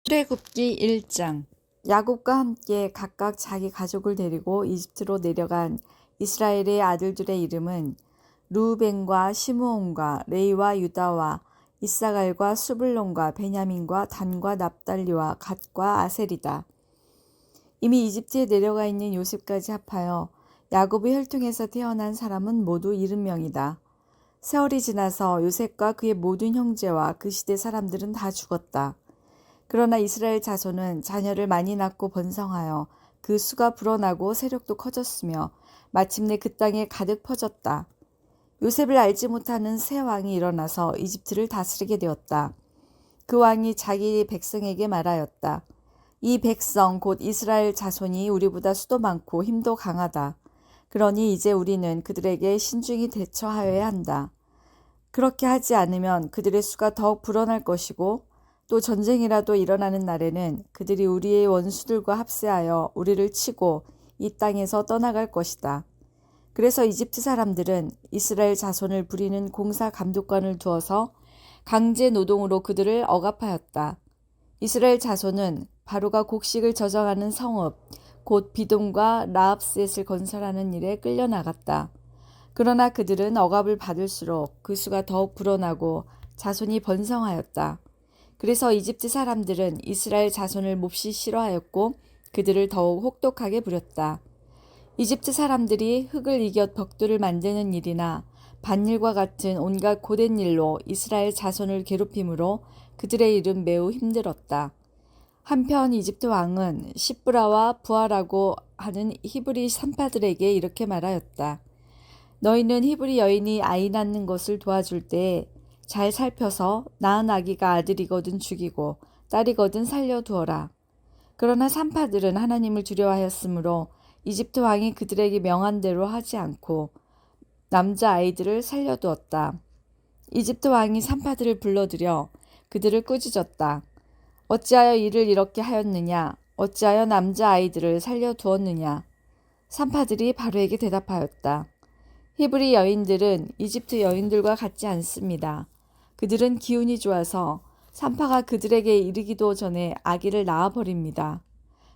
출애굽기 1장. 야곱과 함께 각각 자기 가족을 데리고 이집트로 내려간 이스라엘의 아들들의 이름은 르우벤과 시므온과 레위와 유다와 이사갈과 스불론과 베냐민과 단과 납달리와 갓과 아셀이다. 이미 이집트에 내려가 있는 요셉까지 합하여 야곱의 혈통에서 태어난 사람은 모두 70명이다. 세월이 지나서 요셉과 그의 모든 형제와 그 시대 사람들은 다 죽었다. 그러나 이스라엘 자손은 자녀를 많이 낳고 번성하여 그 수가 불어나고 세력도 커졌으며 마침내 그 땅에 가득 퍼졌다. 요셉을 알지 못하는 새 왕이 일어나서 이집트를 다스리게 되었다. 그 왕이 자기 백성에게 말하였다. 이 백성 곧 이스라엘 자손이 우리보다 수도 많고 힘도 강하다. 그러니 이제 우리는 그들에게 신중히 대처하여야 한다. 그렇게 하지 않으면 그들의 수가 더욱 불어날 것이고 또 전쟁이라도 일어나는 날에는 그들이 우리의 원수들과 합세하여 우리를 치고 이 땅에서 떠나갈 것이다. 그래서 이집트 사람들은 이스라엘 자손을 부리는 공사 감독관을 두어서 강제 노동으로 그들을 억압하였다. 이스라엘 자손은 바로가 곡식을 저장하는 성읍, 곧 비돔과 라합셋을 건설하는 일에 끌려나갔다. 그러나 그들은 억압을 받을수록 그 수가 더욱 불어나고 자손이 번성하였다. 그래서 이집트 사람들은 이스라엘 자손을 몹시 싫어하였고 그들을 더욱 혹독하게 부렸다. 이집트 사람들이 흙을 이겨 벽돌을 만드는 일이나 밭일과 같은 온갖 고된 일로 이스라엘 자손을 괴롭힘으로 그들의 일은 매우 힘들었다. 한편 이집트 왕은 시브라와 부하라고 하는 히브리 산파들에게 이렇게 말하였다. 너희는 히브리 여인이 아이 낳는 것을 도와줄 때 잘 살펴서 낳은 아기가 아들이거든 죽이고 딸이거든 살려두어라. 그러나 산파들은 하나님을 두려워하였으므로 이집트 왕이 그들에게 명한 대로 하지 않고 남자 아이들을 살려두었다. 이집트 왕이 산파들을 불러들여 그들을 꾸짖었다. 어찌하여 이를 이렇게 하였느냐? 어찌하여 남자 아이들을 살려두었느냐? 산파들이 바로에게 대답하였다. 히브리 여인들은 이집트 여인들과 같지 않습니다. 그들은 기운이 좋아서 산파가 그들에게 이르기도 전에 아기를 낳아버립니다.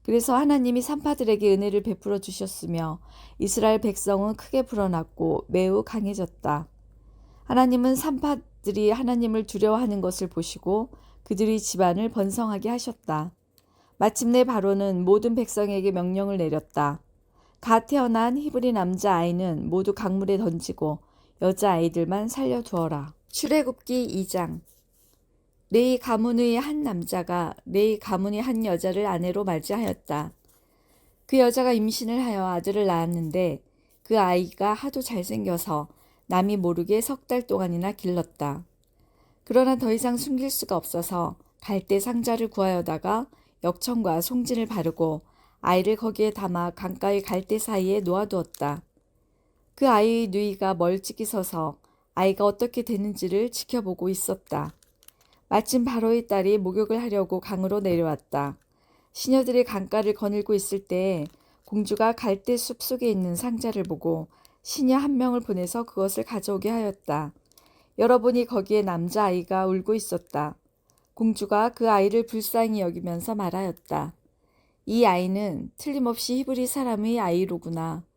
그래서 하나님이 산파들에게 은혜를 베풀어 주셨으며 이스라엘 백성은 크게 불어났고 매우 강해졌다. 하나님은 산파들이 하나님을 두려워하는 것을 보시고 그들이 집안을 번성하게 하셨다. 마침내 바로는 모든 백성에게 명령을 내렸다. 갓 태어난 히브리 남자 아이는 모두 강물에 던지고 여자 아이들만 살려두어라. 출애굽기 2장. 레위 가문의 한 남자가 레위 가문의 한 여자를 아내로 맞이하였다. 그 여자가 임신을 하여 아들을 낳았는데 그 아이가 하도 잘생겨서 남이 모르게 3달 동안이나 길렀다. 그러나 더 이상 숨길 수가 없어서 갈대 상자를 구하여다가 역청과 송진을 바르고 아이를 거기에 담아 강가의 갈대 사이에 놓아두었다. 그 아이의 누이가 멀찍이 서서 아이가 어떻게 되는지를 지켜보고 있었다. 마침 바로의 딸이 목욕을 하려고 강으로 내려왔다. 시녀들이 강가를 거닐고 있을 때 공주가 갈대 숲 속에 있는 상자를 보고 시녀 한 명을 보내서 그것을 가져오게 하였다. 열어보니 거기에 남자아이가 울고 있었다. 공주가 그 아이를 불쌍히 여기면서 말하였다. 이 아이는 틀림없이 히브리 사람의 아이로구나.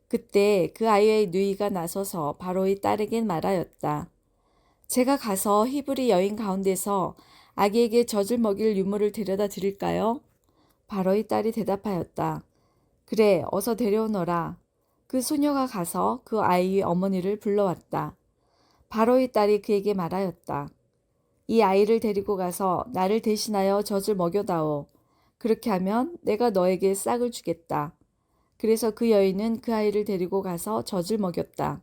그때 그 아이의 누이가 나서서 바로의 딸에겐 말하였다. 제가 가서 히브리 여인 가운데서 아기에게 젖을 먹일 유물을 데려다 드릴까요? 바로의 딸이 대답하였다. 그래, 어서 데려오너라. 그 소녀가 가서 그 아이의 어머니를 불러왔다. 바로의 딸이 그에게 말하였다. 이 아이를 데리고 가서 나를 대신하여 젖을 먹여다오. 그렇게 하면 내가 너에게 싹을 주겠다. 그래서 그 여인은 그 아이를 데리고 가서 젖을 먹였다.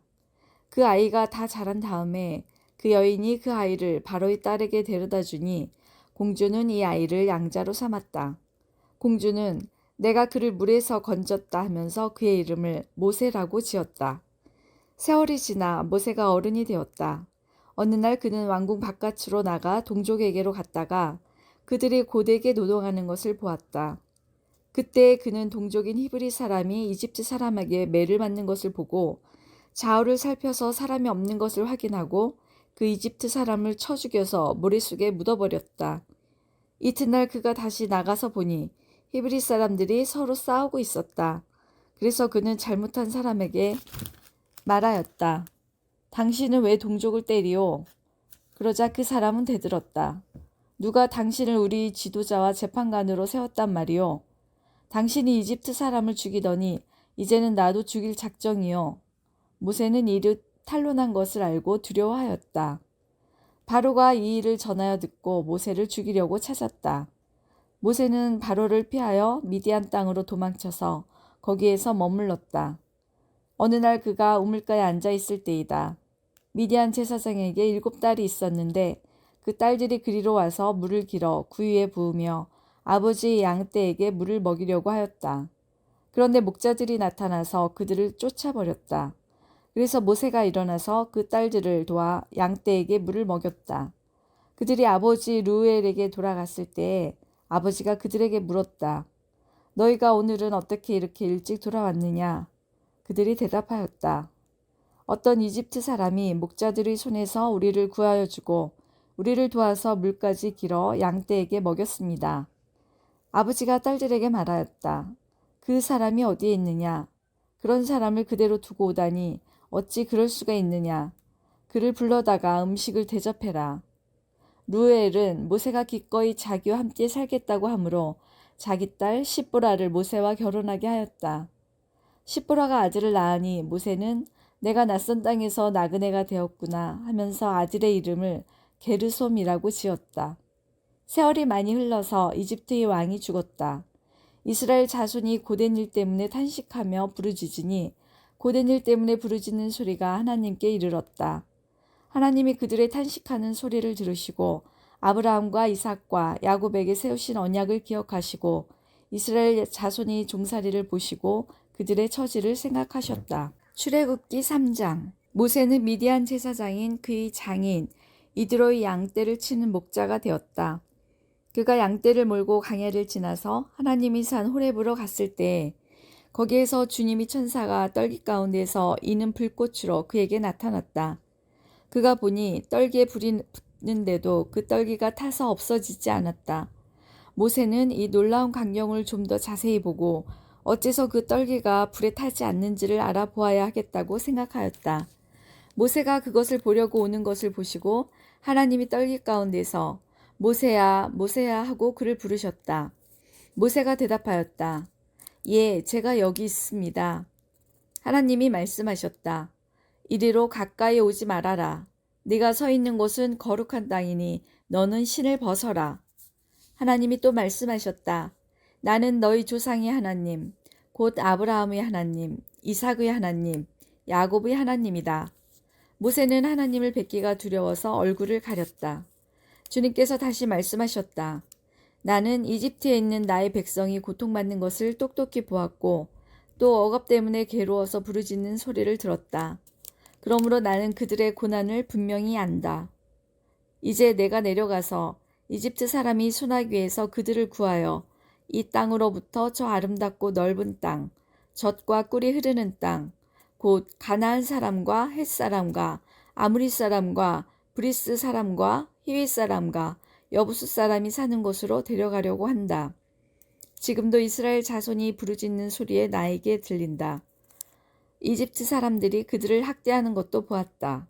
그 아이가 다 자란 다음에 그 여인이 그 아이를 바로의 딸에게 데려다 주니 공주는 이 아이를 양자로 삼았다. 공주는 내가 그를 물에서 건졌다 하면서 그의 이름을 모세라고 지었다. 세월이 지나 모세가 어른이 되었다. 어느 날 그는 왕궁 바깥으로 나가 동족에게로 갔다가 그들이 고되게 노동하는 것을 보았다. 그때 그는 동족인 히브리 사람이 이집트 사람에게 매를 맞는 것을 보고 좌우를 살펴서 사람이 없는 것을 확인하고 그 이집트 사람을 쳐 죽여서 모래 속에 묻어버렸다. 이튿날 그가 다시 나가서 보니 히브리 사람들이 서로 싸우고 있었다. 그래서 그는 잘못한 사람에게 말하였다. 당신은 왜 동족을 때리오? 그러자 그 사람은 대들었다. 누가 당신을 우리 지도자와 재판관으로 세웠단 말이오? 당신이 이집트 사람을 죽이더니 이제는 나도 죽일 작정이요. 모세는 이를 탄론한 것을 알고 두려워하였다. 바로가 이 일을 전하여 듣고 모세를 죽이려고 찾았다. 모세는 바로를 피하여 미디안 땅으로 도망쳐서 거기에서 머물렀다. 어느 날 그가 우물가에 앉아 있을 때이다. 미디안 제사장에게 7딸이 있었는데 그 딸들이 그리로 와서 물을 길어 구유에 부으며 아버지 양떼에게 물을 먹이려고 하였다. 그런데 목자들이 나타나서 그들을 쫓아버렸다. 그래서 모세가 일어나서 그 딸들을 도와 양떼에게 물을 먹였다. 그들이 아버지 루엘에게 돌아갔을 때에 아버지가 그들에게 물었다. 너희가 오늘은 어떻게 이렇게 일찍 돌아왔느냐? 그들이 대답하였다. 어떤 이집트 사람이 목자들의 손에서 우리를 구하여 주고 우리를 도와서 물까지 길어 양떼에게 먹였습니다. 아버지가 딸들에게 말하였다. 그 사람이 어디에 있느냐? 그런 사람을 그대로 두고 오다니 어찌 그럴 수가 있느냐? 그를 불러다가 음식을 대접해라. 루엘은 모세가 기꺼이 자기와 함께 살겠다고 하므로 자기 딸 십보라를 모세와 결혼하게 하였다. 십보라가 아들을 낳으니 모세는 내가 낯선 땅에서 나그네가 되었구나 하면서 아들의 이름을 게르솜이라고 지었다. 세월이 많이 흘러서 이집트의 왕이 죽었다. 이스라엘 자손이 고된 일 때문에 탄식하며 부르짖으니 고된 일 때문에 부르짖는 소리가 하나님께 이르렀다. 하나님이 그들의 탄식하는 소리를 들으시고 아브라함과 이삭과 야곱에게 세우신 언약을 기억하시고 이스라엘 자손이 종살이를 보시고 그들의 처지를 생각하셨다. 출애굽기 3장. 모세는 미디안 제사장인 그의 장인 이드로의 양떼를 치는 목자가 되었다. 그가 양떼를 몰고 광야를 지나서 하나님이 산 호렙으로 갔을 때 거기에서 주님이 천사가 떨기 가운데서 이는 불꽃으로 그에게 나타났다. 그가 보니 떨기에 불이 붙는데도 그 떨기가 타서 없어지지 않았다. 모세는 이 놀라운 광경을 좀 더 자세히 보고 어째서 그 떨기가 불에 타지 않는지를 알아보아야 하겠다고 생각하였다. 모세가 그것을 보려고 오는 것을 보시고 하나님이 떨기 가운데서 모세야, 모세야 하고 그를 부르셨다. 모세가 대답하였다. 예, 제가 여기 있습니다. 하나님이 말씀하셨다. 이리로 가까이 오지 말아라. 네가 서 있는 곳은 거룩한 땅이니 너는 신을 벗어라. 하나님이 또 말씀하셨다. 나는 너희 조상의 하나님, 곧 아브라함의 하나님, 이삭의 하나님, 야곱의 하나님이다. 모세는 하나님을 뵙기가 두려워서 얼굴을 가렸다. 주님께서 다시 말씀하셨다. 나는 이집트에 있는 나의 백성이 고통받는 것을 똑똑히 보았고 또 억압 때문에 괴로워서 부르짖는 소리를 들었다. 그러므로 나는 그들의 고난을 분명히 안다. 이제 내가 내려가서 이집트 사람이 소나기에서 그들을 구하여 이 땅으로부터 저 아름답고 넓은 땅, 젖과 꿀이 흐르는 땅, 곧 가나안 사람과 헷 사람과 아무리 사람과 브리스 사람과 히윗 사람과 여부수 사람이 사는 곳으로 데려가려고 한다. 지금도 이스라엘 자손이 부르짖는 소리에 나에게 들린다. 이집트 사람들이 그들을 학대하는 것도 보았다.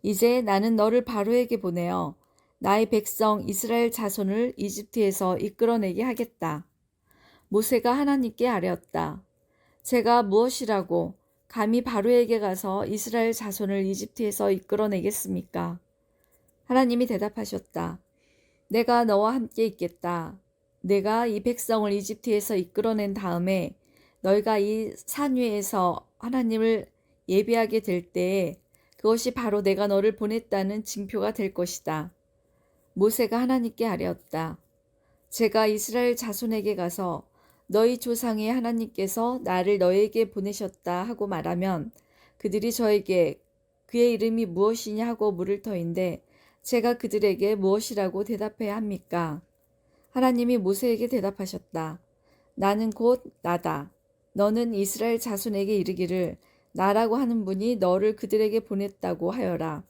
이제 나는 너를 바로에게 보내어 나의 백성 이스라엘 자손을 이집트에서 이끌어내게 하겠다. 모세가 하나님께 아뢰었다. 제가 무엇이라고 감히 바로에게 가서 이스라엘 자손을 이집트에서 이끌어내겠습니까? 하나님이 대답하셨다. 내가 너와 함께 있겠다. 내가 이 백성을 이집트에서 이끌어낸 다음에 너희가 이 산 위에서 하나님을 예배하게 될 때에 그것이 바로 내가 너를 보냈다는 징표가 될 것이다. 모세가 하나님께 아뢰었다. 제가 이스라엘 자손에게 가서 너희 조상의 하나님께서 나를 너에게 보내셨다 하고 말하면 그들이 저에게 그의 이름이 무엇이냐 하고 물을 터인데 제가 그들에게 무엇이라고 대답해야 합니까? 하나님이 모세에게 대답하셨다. 나는 곧 나다. 너는 이스라엘 자손에게 이르기를 나라고 하는 분이 너를 그들에게 보냈다고 하여라.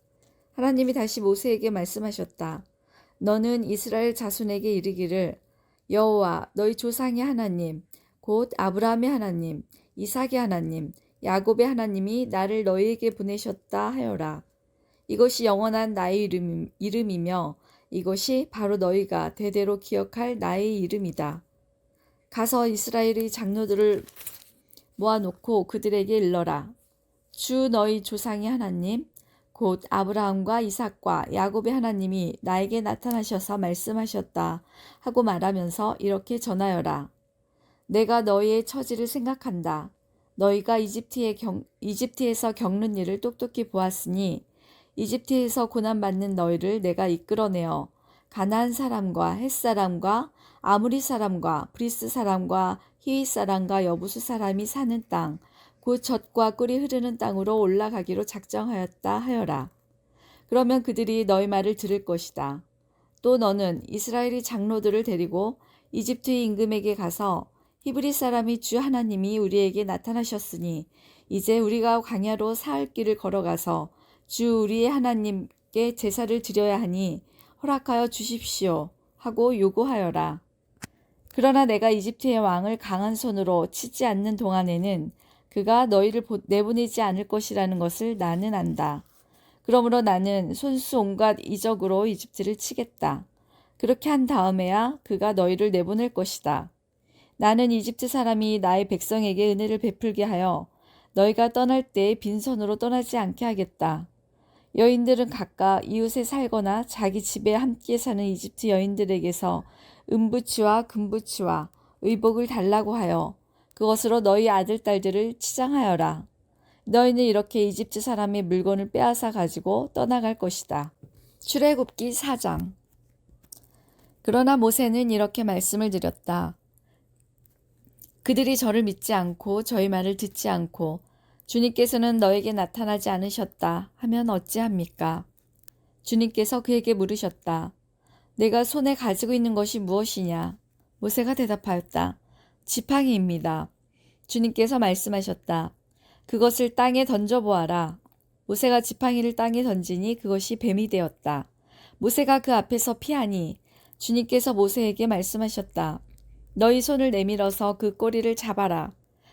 하나님이 다시 모세에게 말씀하셨다. 너는 이스라엘 자손에게 이르기를 여호와 너희 조상의 하나님 곧 아브라함의 하나님 이삭의 하나님 야곱의 하나님이 나를 너희에게 보내셨다 하여라. 이것이 영원한 나의 이름이며 이것이 바로 너희가 대대로 기억할 나의 이름이다. 가서 이스라엘의 장로들을 모아놓고 그들에게 일러라. 주 너희 조상의 하나님 곧 아브라함과 이삭과 야곱의 하나님이 나에게 나타나셔서 말씀하셨다 하고 말하면서 이렇게 전하여라. 내가 너희의 처지를 생각한다. 너희가 이집트에서 겪는 일을 똑똑히 보았으니 이집트에서 고난받는 너희를 내가 이끌어내어 가나안 사람과 헷 사람과 아무리 사람과 브리스 사람과 히윗 사람과 여부수 사람이 사는 땅 곧 젖과 꿀이 흐르는 땅으로 올라가기로 작정하였다 하여라. 그러면 그들이 너희 말을 들을 것이다. 또 너는 이스라엘의 장로들을 데리고 이집트의 임금에게 가서 히브리 사람이 주 하나님이 우리에게 나타나셨으니 이제 우리가 광야로 사흘 길을 걸어가서 주 우리의 하나님께 제사를 드려야 하니 허락하여 주십시오 하고 요구하여라. 그러나 내가 이집트의 왕을 강한 손으로 치지 않는 동안에는 그가 너희를 내보내지 않을 것이라는 것을 나는 안다. 그러므로 나는 손수 온갖 이적으로 이집트를 치겠다. 그렇게 한 다음에야 그가 너희를 내보낼 것이다. 나는 이집트 사람이 나의 백성에게 은혜를 베풀게 하여 너희가 떠날 때에 빈손으로 떠나지 않게 하겠다. 여인들은 각각 이웃에 살거나 자기 집에 함께 사는 이집트 여인들에게서 은부치와 금부치와 의복을 달라고 하여 그것으로 너희 아들 딸들을 치장하여라. 너희는 이렇게 이집트 사람의 물건을 빼앗아 가지고 떠나갈 것이다. 출애굽기 4장. 그러나 모세는 이렇게 말씀을 드렸다. 그들이 저를 믿지 않고 저희 말을 듣지 않고 주님께서는 너에게 나타나지 않으셨다 하면 어찌합니까? 주님께서 그에게 물으셨다. 내가 손에 가지고 있는 것이 무엇이냐? 모세가 대답하였다. 지팡이입니다. 주님께서 말씀하셨다. 그것을 땅에 던져보아라. 모세가 지팡이를 땅에 던지니 그것이 뱀이 되었다. 모세가 그 앞에서 피하니 주님께서 모세에게 말씀하셨다. 너희 손을 내밀어서 그 꼬리를 잡아라.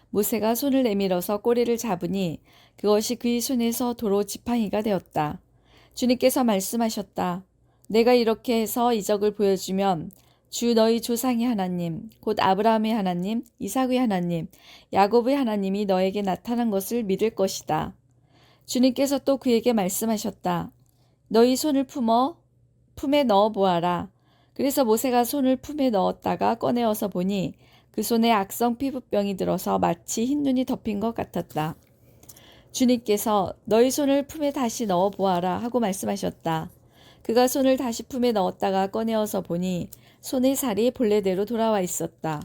모세가 손을 내밀어서 꼬리를 잡으니 그것이 그의 손에서 도로 지팡이가 되었다. 주님께서 말씀하셨다. 내가 이렇게 해서 이적을 보여주면 주 너희 조상의 하나님, 곧 아브라함의 하나님, 이삭의 하나님, 야곱의 하나님이 너에게 나타난 것을 믿을 것이다. 주님께서 또 그에게 말씀하셨다. 너희 손을 품에 넣어 보아라. 그래서 모세가 손을 품에 넣었다가 꺼내어서 보니 그 손에 악성 피부병이 들어서 마치 흰눈이 덮인 것 같았다. 주님께서 너희 손을 품에 다시 넣어 보아라 하고 말씀하셨다. 그가 손을 다시 품에 넣었다가 꺼내어서 보니 손의 살이 본래대로 돌아와 있었다.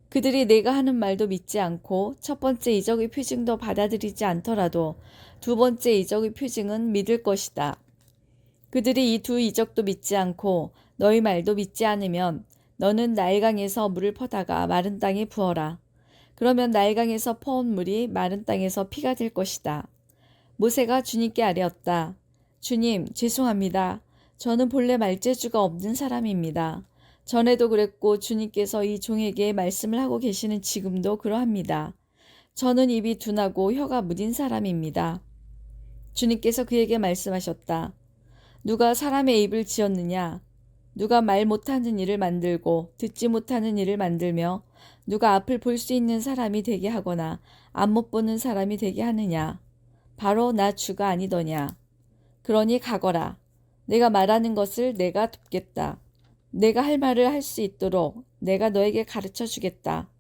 그들이 내가 하는 말도 믿지 않고 첫 번째 이적의 표징도 받아들이지 않더라도 두 번째 이적의 표징은 믿을 것이다. 그들이 이 두 이적도 믿지 않고 너희 말도 믿지 않으면 너는 나일강에서 물을 퍼다가 마른 땅에 부어라. 그러면 나일강에서 퍼온 물이 마른 땅에서 피가 될 것이다. 모세가 주님께 아뢰었다. 주님, 죄송합니다. 저는 본래 말재주가 없는 사람입니다. 전에도 그랬고 주님께서 이 종에게 말씀을 하고 계시는 지금도 그러합니다. 저는 입이 둔하고 혀가 무딘 사람입니다. 주님께서 그에게 말씀하셨다. 누가 사람의 입을 지었느냐? 누가 말 못하는 일을 만들고 듣지 못하는 일을 만들며 누가 앞을 볼 수 있는 사람이 되게 하거나 앞 못 보는 사람이 되게 하느냐? 바로 나 주가 아니더냐? 그러니 가거라. 내가 말하는 것을 내가 돕겠다. 내가 할 말을 할 수 있도록 내가 너에게 가르쳐 주겠다.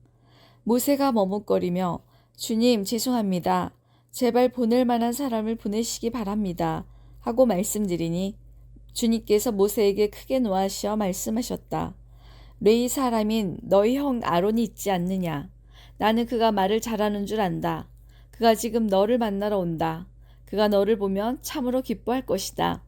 모세가 머뭇거리며 주님 죄송합니다. 제발 보낼 만한 사람을 보내시기 바랍니다. 하고 말씀드리니 주님께서 모세에게 크게 노하시어 말씀하셨다. 레위 사람인 너희 형 아론이 있지 않느냐? 나는 그가 말을 잘하는 줄 안다. 그가 지금 너를 만나러 온다. 그가 너를 보면 참으로 기뻐할 것이다.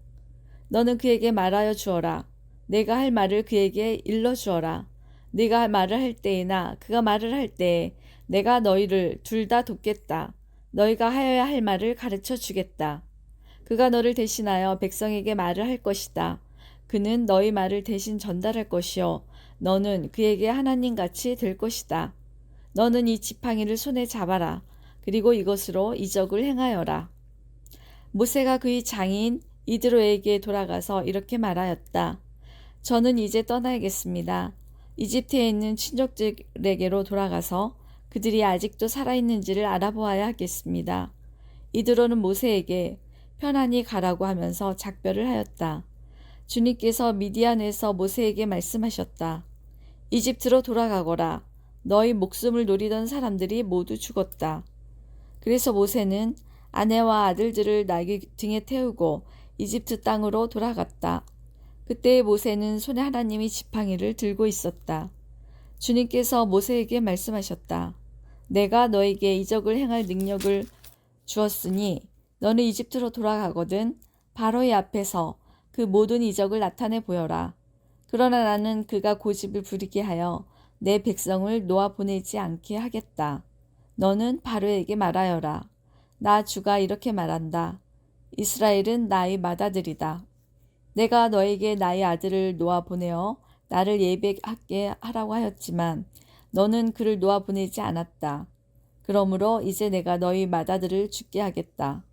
너는 그에게 말하여 주어라. 내가 할 말을 그에게 일러 주어라. 네가 말을 할 때에나 그가 말을 할 때에 내가 너희를 둘 다 돕겠다. 너희가 하여야 할 말을 가르쳐 주겠다. 그가 너를 대신하여 백성에게 말을 할 것이다. 그는 너희 말을 대신 전달할 것이요 너는 그에게 하나님같이 될 것이다. 너는 이 지팡이를 손에 잡아라. 그리고 이것으로 이적을 행하여라. 모세가 그의 장인 이드로에게 돌아가서 이렇게 말하였다. 저는 이제 떠나야겠습니다. 이집트에 있는 친족들에게로 돌아가서 그들이 아직도 살아있는지를 알아보아야 하겠습니다. 이드로는 모세에게 편안히 가라고 하면서 작별을 하였다. 주님께서 미디안에서 모세에게 말씀하셨다. 이집트로 돌아가거라. 너희 목숨을 노리던 사람들이 모두 죽었다. 그래서 모세는 아내와 아들들을 나귀 등에 태우고 이집트 땅으로 돌아갔다. 그때 모세는 손에 하나님의 지팡이를 들고 있었다. 주님께서 모세에게 말씀하셨다. 내가 너에게 이적을 행할 능력을 주었으니 너는 이집트로 돌아가거든 바로의 앞에서 그 모든 이적을 나타내 보여라. 그러나 나는 그가 고집을 부리게 하여 내 백성을 놓아 보내지 않게 하겠다. 너는 바로에게 말하여라. 나 주가 이렇게 말한다. 이스라엘은 나의 맏아들이다. 내가 너에게 나의 아들을 놓아 보내어 나를 예배하게 하라고 하였지만 너는 그를 놓아 보내지 않았다. 그러므로 이제 내가 너희 맏아들을 죽게 하겠다.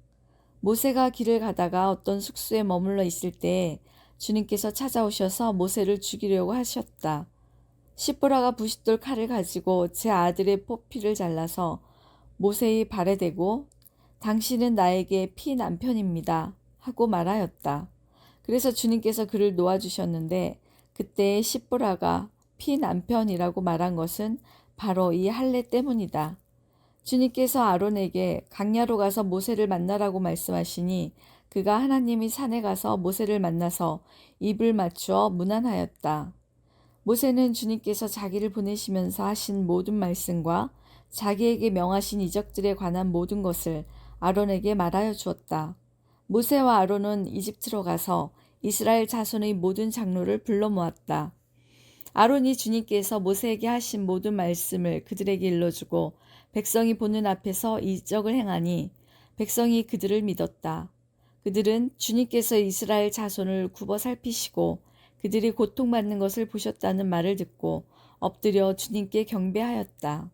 모세가 길을 가다가 어떤 숙소에 머물러 있을 때에 주님께서 찾아오셔서 모세를 죽이려고 하셨다. 시보라가 부싯돌 칼을 가지고 제 아들의 포피를 잘라서 모세의 발에 대고 당신은 나에게 피 남편입니다 하고 말하였다. 그래서 주님께서 그를 놓아주셨는데 그때 시보라가 피 남편이라고 말한 것은 바로 이 할례 때문이다. 주님께서 아론에게 강야로 가서 모세를 만나라고 말씀하시니 그가 하나님이 산에 가서 모세를 만나서 입을 맞추어 문안하였다. 모세는 주님께서 자기를 보내시면서 하신 모든 말씀과 자기에게 명하신 이적들에 관한 모든 것을 아론에게 말하여 주었다. 모세와 아론은 이집트로 가서 이스라엘 자손의 모든 장로를 불러 모았다. 아론이 주님께서 모세에게 하신 모든 말씀을 그들에게 일러주고 백성이 보는 앞에서 이적을 행하니 백성이 그들을 믿었다. 그들은 주님께서 이스라엘 자손을 굽어 살피시고 그들이 고통받는 것을 보셨다는 말을 듣고 엎드려 주님께 경배하였다.